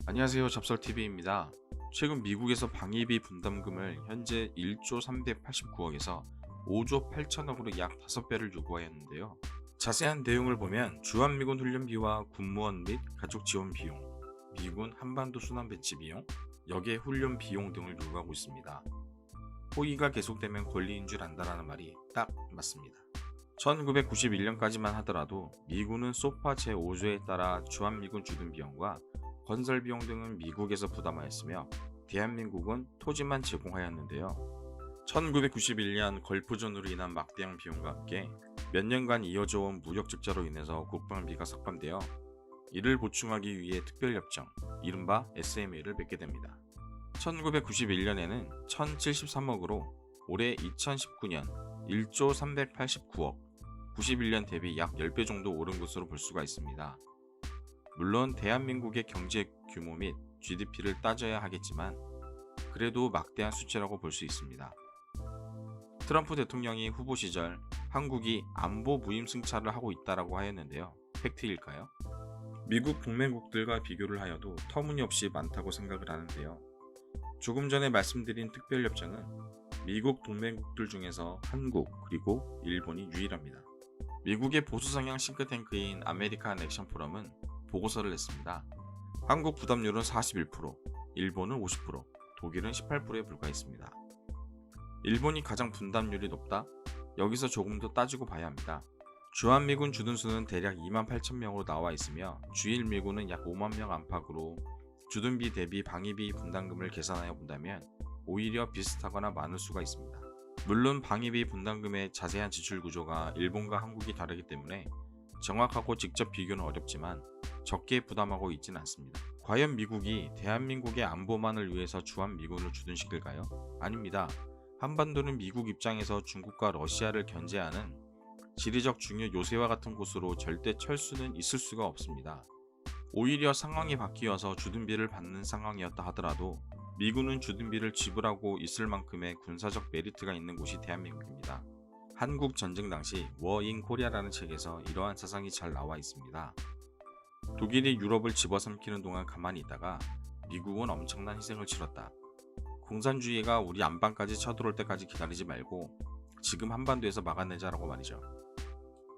안녕하세요. 잡설TV입니다. 최근 미국에서 방위비 분담금을 현재 1조 389억에서 5조 8천억으로 약 5배를 요구하였는데요. 자세한 내용을 보면 주한미군 훈련비와 군무원 및 가족 지원 비용, 미군 한반도 순환 배치 비용, 역의 훈련 비용 등을 요구하고 있습니다. 호의가 계속되면 권리인 줄 안다라는 말이 딱 맞습니다. 1991년까지만 하더라도 미군은 소파 제5조에 따라 주한미군 주둔 비용과 건설 비용 등은 미국에서 부담하였으며 대한민국은 토지만 제공하였는데요. 1991년 걸프전으로 인한 막대한 비용과 함께 몇 년간 이어져 온 무역 적자로 인해서 국방비가 삭감되어 이를 보충하기 위해 특별협정, 이른바 SMA를 맺게 됩니다. 1991년에는 1073억으로 올해 2019년 1조 389억, 91년 대비 약 10배 정도 오른 것으로 볼 수가 있습니다. 물론 대한민국의 경제 규모 및 GDP를 따져야 하겠지만 그래도 막대한 수치라고 볼 수 있습니다. 트럼프 대통령이 후보 시절 한국이 안보 무임승차를 하고 있다라고 하였는데요. 팩트일까요? 미국 동맹국들과 비교를 하여도 터무니없이 많다고 생각을 하는데요. 조금 전에 말씀드린 특별협정은 미국 동맹국들 중에서 한국 그리고 일본이 유일합니다. 미국의 보수 성향 싱크탱크인 아메리칸 액션 포럼은 보고서를 냈습니다. 한국 부담률은 41%, 일본은 50%, 독일은 18%에 불과했습니다. 일본이 가장 분담률이 높다? 여기서 조금 더 따지고 봐야 합니다. 주한미군 주둔수는 대략 28,000명으로 나와 있으며 주일미군은 약 5만 명 안팎으로 주둔비 대비 방위비 분담금을 계산하여 본다면 오히려 비슷하거나 많을 수가 있습니다. 물론 방위비 분담금의 자세한 지출 구조가 일본과 한국이 다르기 때문에 정확하고 직접 비교는 어렵지만 적게 부담하고 있지는 않습니다. 과연 미국이 대한민국의 안보만을 위해서 주한미군을 주둔시킬까요? 아닙니다. 한반도는 미국 입장에서 중국과 러시아를 견제하는 지리적 중요 요새와 같은 곳으로 절대 철수는 있을 수가 없습니다. 오히려 상황이 바뀌어서 주둔비를 받는 상황이었다 하더라도 미군은 주둔비를 지불하고 있을 만큼의 군사적 메리트가 있는 곳이 대한민국입니다. 한국 전쟁 당시 워 인 코리아라는 책에서 이러한 사상이 잘 나와 있습니다. 독일이 유럽을 집어삼키는 동안 가만히 있다가 미국은 엄청난 희생을 치렀다. 공산주의가 우리 안방까지 쳐들어올 때까지 기다리지 말고 지금 한반도에서 막아내자라고 말이죠.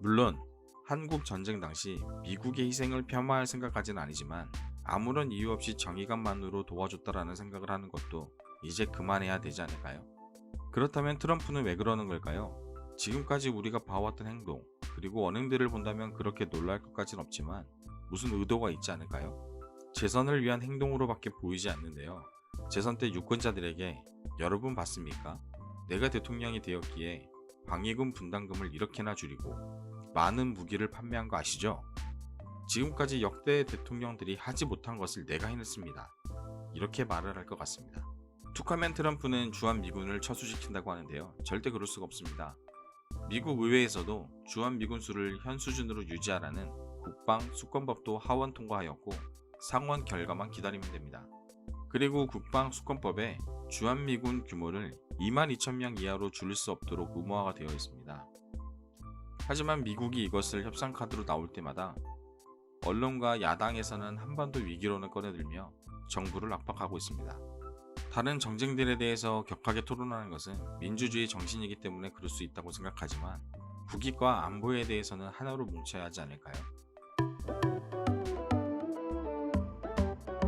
물론 한국 전쟁 당시 미국의 희생을 폄하할 생각까지는 아니지만 아무런 이유 없이 정의감만으로 도와줬다라는 생각을 하는 것도 이제 그만해야 되지 않을까요? 그렇다면 트럼프는 왜 그러는 걸까요? 지금까지 우리가 봐왔던 행동 그리고 언행들을 본다면 그렇게 놀랄 것까지는 없지만 무슨 의도가 있지 않을까요? 재선을 위한 행동으로밖에 보이지 않는데요. 재선 때 유권자들에게 여러분 봤습니까? 내가 대통령이 되었기에 방위군 분담금을 이렇게나 줄이고 많은 무기를 판매한 거 아시죠? 지금까지 역대 대통령들이 하지 못한 것을 내가 해냈습니다. 이렇게 말을 할 것 같습니다. 툭하면 트럼프는 주한미군을 철수시킨다고 하는데요. 절대 그럴 수가 없습니다. 미국 의회에서도 주한미군 수를 현 수준으로 유지하라는 국방 수권법도 하원 통과하였고 상원 결과만 기다리면 됩니다. 그리고 국방 수권법에 주한미군 규모를 22,000명 이하로 줄일 수 없도록 의무화가 되어 있습니다. 하지만 미국이 이것을 협상 카드로 나올 때마다 언론과 야당에서는 한반도 위기론을 꺼내들며 정부를 압박하고 있습니다. 다른 정쟁들에 대해서 격하게 토론하는 것은 민주주의 정신이기 때문에 그럴 수 있다고 생각하지만 국익과 안보에 대해서는 하나로 뭉쳐야 하지 않을까요?